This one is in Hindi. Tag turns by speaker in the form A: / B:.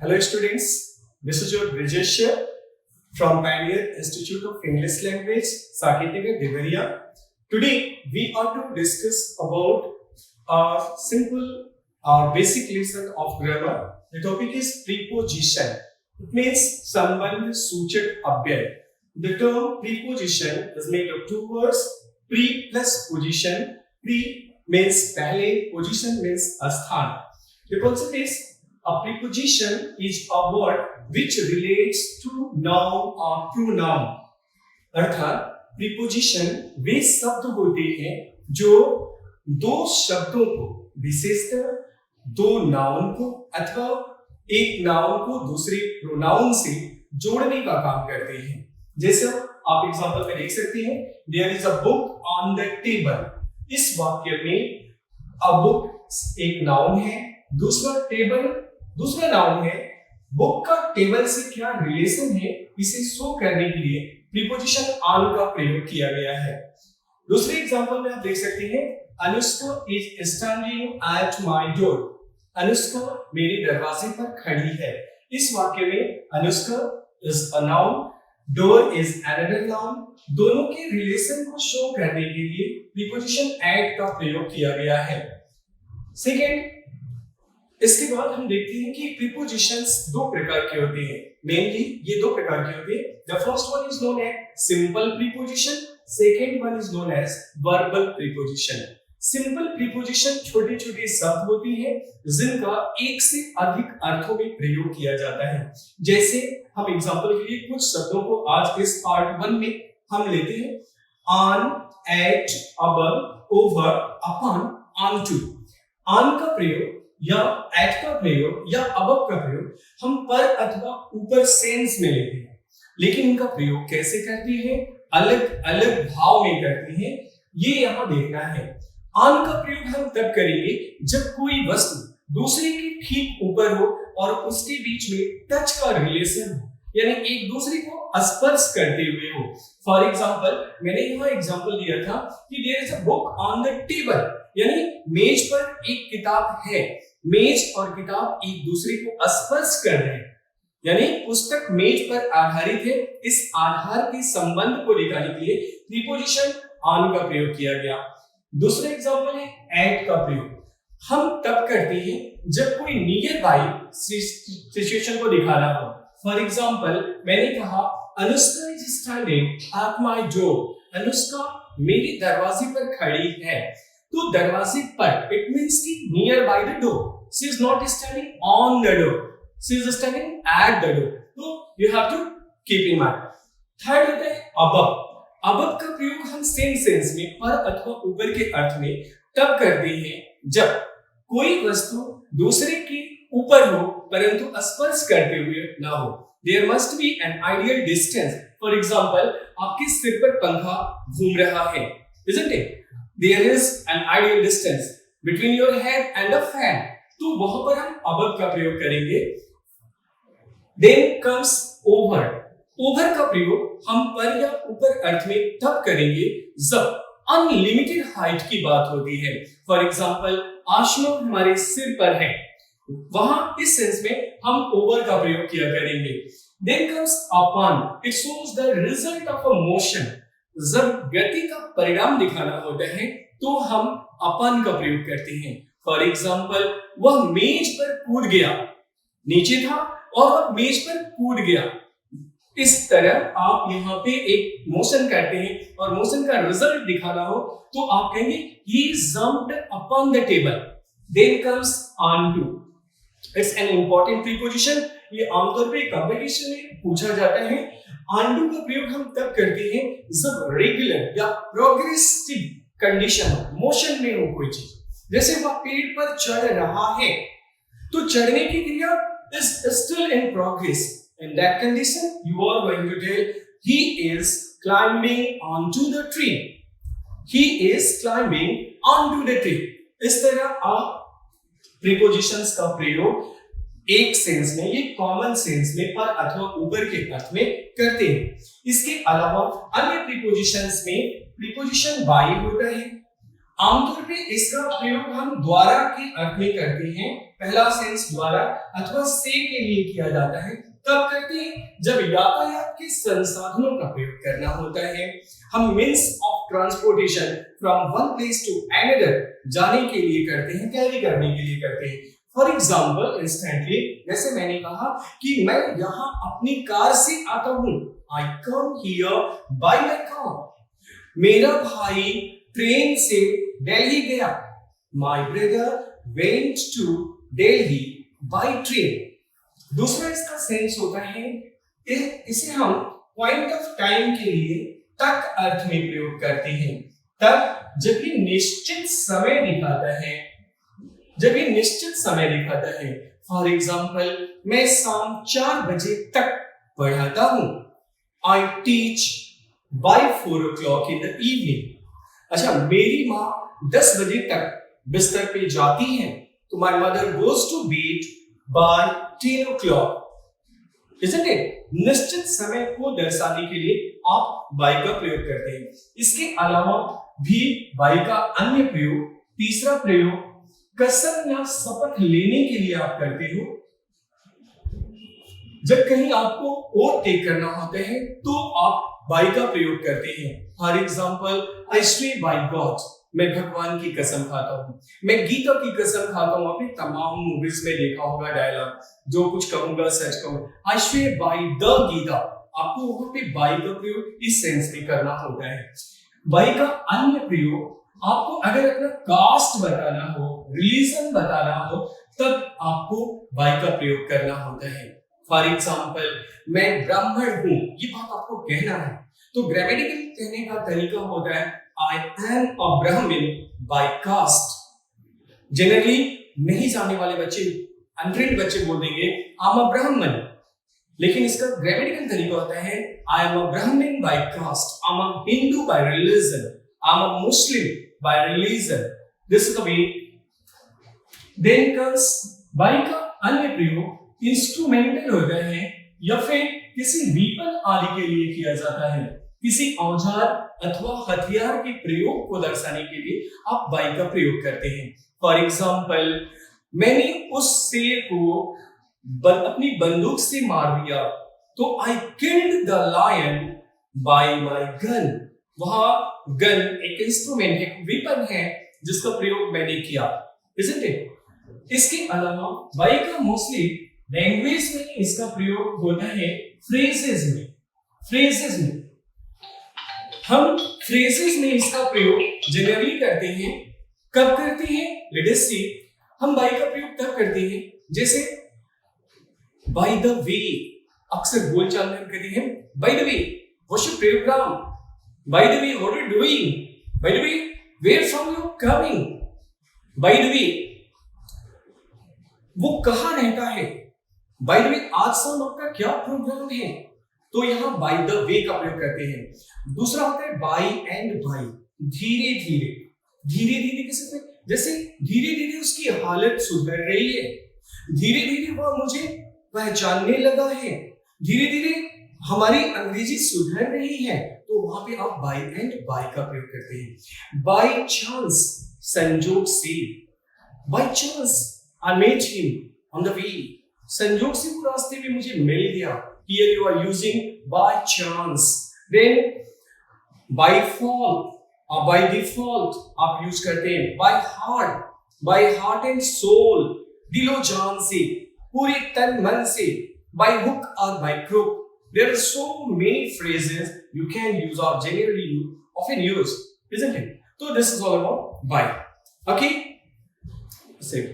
A: Hello students, this is your Brijesh here from Pioneer Institute of English Language, Saket Devariya. Today we are to discuss about a simple basic lesson of grammar. The topic is preposition. It means संबंध सूचक अव्यय. The term preposition is made of two words, pre plus position. Pre means पहले, position means स्थान. The concept is a preposition is a word which relates to noun or pronoun. अर्थात preposition वे शब्द होते हैं जो दो शब्दों को, विशेषकर दो नाउन को अथवा एक नाउन को दूसरे प्रोनाउन से जोड़ने का काम करते हैं. जैसे आप एग्जांपल में देख सकते हैं, there is a book on the table. इस वाक्य में अ बुक एक नाउन है, दूसरा टेबल दूसरा नाउन है. बुक का टेबल से क्या रिलेशन है, इसे शो करने के लिए प्रीपोजिशन ऑन का प्रयोग किया गया है. दूसरे एग्जांपल में आप देख सकते हैं, Anushka is standing at my door. Anushka मेरे दरवाजे पर खड़ी है. इस वाक्य में Anushka is a noun, door is another noun. दोनों के रिलेशन को शो करने के लिए प्रीपोजिशन एट का प्रयोग किया गया है. सेकेंड, इसके बाद हम देखते हैं कि प्रीपोजिशंस दो प्रकार के होते हैं. मेनली ये दो प्रकार के होते हैं. The first one is known as simple preposition, second one is known as verbal preposition. Simple preposition छोटे छोटे शब्द होती हैं जिनका एक से अधिक अर्थों में प्रयोग किया जाता है. जैसे हम एग्जांपल के लिए कुछ शब्दों को आज इस पार्ट 1 में हम लेते हैं. On, at, above, over, upon, onto. On का प्रयोग या एट का प्रयोग या अबव का प्रयोग हम पर अथवा ऊपर सेंस में लेते हैं, लेकिन इनका प्रयोग कैसे करते हैं, अलग अलग भाव में करते हैं, ये यहां देखना है. ऑन का प्रयोग हम तब करेंगे जब कोई वस्तु दूसरे के ठीक ऊपर हो और उसके बीच में टच का रिलेशन हो, यानी एक दूसरे को स्पर्श करते हुए हो. फॉर एग्जांपल, मैंने यहाँ एग्जांपल दिया था कि there is a book on the table, यानी मेज पर एक किताब है. मेज और किताब एक दूसरे को स्पर्श कर रहे हैं, यानी पुस्तक मेज पर आधारित है. इस आधार के संबंध को दिखाने के लिए प्रीपोजिशन ऑन का प्रयोग किया गया. दूसरा एग्जांपल है एट का प्रयोग. हम तब करते हैं जब कोई नियर बाय सिचुएशन को दिखाना हो. फॉर एग्जांपल, मैंने कहा Anushka is standing at my door. Anushka मेरे दरवाजे पर खड़ी है. तो दरवाजे पर इट मींस कि near by the door. She is not standing on the door, she is standing at the door. तो you have to keep in mind. Third होता है अबव. अबव का प्रयोग हम सेम सेंस में, पर अथवा ऊपर के अर्थ में तब करते हैं जब कोई वस्तु दूसरे के ऊपर हो परंतु स्पर्श करते हुए ना हो. There must be an ideal distance. For example, आपके सिर पर पंखा घूम रहा है, isn't it? There is an ideal distance between your head and the fan. तो वहां पर हम above का प्रयोग करेंगे. Then comes over. over का प्रयोग हम पर या ऊपर अर्थ में तब करेंगे जब अनलिमिटेड हाइट की बात होती है. फॉर एग्जांपल, आसमान हमारे सिर पर है, वहां इस सेंस में हम over का प्रयोग किया करेंगे. Then comes upon. It shows the result of a motion. जब गति का परिणाम दिखाना होता है तो हम अपन का प्रयोग करते हैं. फॉर एग्जांपल, वह मेज पर कूद गया. नीचे था और वह मेज पर कूद गया. इस तरह आप यहाँ पे एक मोशन करते हैं और मोशन का रिजल्ट दिखाना हो तो आप कहेंगे he jumped upon the table. Then comes onto. It's an important preposition. ये आमतौर पे कंपटीशन में पूछा जाता है. ऑनटू का प्रयोग हम तब करते हैं जब रेगुलर या प्रोग्रेसिव कंडीशन हो, मोशन में हो कोई चीज. जैसे वह पेड़ पर चढ़ रहा है तो चढ़ने की क्रिया is still in progress. In that condition, you are going to tell he is climbing onto the tree. He is climbing onto the tree. इस तरह आप प्रीपोजिशंस का प्रयोग एक सेंस में, ये कॉमन सेंस में, पर अथवा ऊपर के अर्थ में करते हैं. इसके अलावा अन्य प्रीपोजिशंस में प्रीपोजिशन बाय होता है, आमतौर पे इसका प्रयोग हम द्वारा के अर्थ में करते हैं। पहला सेंस द्वारा अथवा से के लिए किया जाता है। तब करते हैं जब यातायात के संसाधनों का प्रयोग करना होता है। हम means of transportation from one place to another जाने के लिए करते हैं, कैरी करने के लिए करते हैं। फॉर एग्जाम्पल इंस्टेंटली, जैसे मैंने कहा कि मैं यहाँ अपनी कार से आता हूँ, I come here by my car. मेरा भाई ट्रेन से दिल्ली गया, my brother went to Delhi by train. दूसरा इसका सेंस होता है, इसे हम पॉइंट ऑफ टाइम के लिए तक अर्थ में प्रयोग करते हैं। तब जब ये निश्चित समय दिखाता है, जब ये निश्चित समय दिखाता है। फॉर एग्जाम्पल, मैं शाम 4 बजे तक पढ़ाता हूं, I teach bye 4 o'clock in the evening. अच्छा, मेरी माँ 10 बजे तक बिस्तर पे जाती है, तो my mother goes to bed by 10 o'clock, isn't it? निश्चित समय को दर्शाने के लिए आप बाय का प्रयोग करते हैं। इसके अलावा भी बाय का अन्य प्रयोग, तीसरा प्रयोग कसम या शपथ लेने के लिए आप करते हो। जब कहीं आपको ओथ टेक करना होता है तो आप बाय का प्रयोग करते हैं। For example, I swear bye God, मैं भगवान की कसम खाता हूँ, मैं गीता की कसम खाता हूँ। आपने तमाम मूवीज में देखा होगा डायलॉग, जो कुछ कहूंगा सच कहूंगा, I swear by the Gita. आपको वहां पे बाय का प्रयोग इस सेंस में करना होता है। बाय का अन्य प्रयोग, आपको अगर अपना कास्ट बताना हो, रिलीजन बताना हो, तब आपको बाय का प्रयोग करना होता है। फॉर एग्जाम्पल, मैं ब्राह्मण हूं, ये बात आपको कहना है, तो ग्रामेटिकल कहने का तरीका होता है I am a Brahmin by caste। Generally नहीं जानने वाले बच्चे, अनट्रेन्ड बच्चे बोल देंगे I am a Brahmin, लेकिन इसका ग्रामेटिकल तरीका होता है I am a Brahmin by caste, I am a Hindu by religion, I am a Muslim by religion। This is the way। Then comes by का अन्य प्रयोग इंस्ट्रूमेंटल होता है या फिर किसी वीपन आदि के लिए किया जाता है। किसी औजार अथवा हथियार के प्रयोग को दर्शाने के लिए आप बाय का प्रयोग करते हैं। फॉर एग्जाम्पल, मैंने उस शेर को अपनी बंदूक से मार दिया, तो I killed the lion by my gun. वहां गन एक इंस्ट्रूमेंट है, वेपन है, जिसका प्रयोग मैंने किया, isn't it? इसके अलावा बाय का मोस्टली लैंग्वेज में इसका प्रयोग होता है फ्रेजेस में। फ्रेजेस में हम फ्रेजेस में इसका प्रयोग जनरली करते हैं। कब करते हैं? लेट अस सी। हम बाय का प्रयोग तब करते हैं जैसे बाय द वे, अक्सर बोलचाल में हम कहते हैं by the way what's your programme, by the way what are you doing, by the way where from you coming, by the way वो कहां रहता है, बाय द वे आज शाम आपका क्या प्रोग्राम है। तो यहां बाय द वे का प्रयोग करते हैं। दूसरा होता है बाय एंड बाय, धीरे धीरे। धीरे धीरे किसे, जैसे धीरे धीरे उसकी हालत सुधर रही है, धीरे धीरे वह मुझे पहचानने लगा है, धीरे धीरे हमारी अंग्रेजी सुधर रही है, तो वहां पे आप बाय एंड बाय का प्रयोग करते हैं। बाय चांस, संजोग से, by chance I met him on the way, संजोग से वो रास्ते में मुझे मिल गया। Here you are using by chance। Then by fall or by default आप यूज करते हैं by heart and soul, दिलो जान से, पूरे तन मन से, by hook or by crook। There are so many phrases you can use or generally you often use, isn't it? So this is all about by। Okay, same।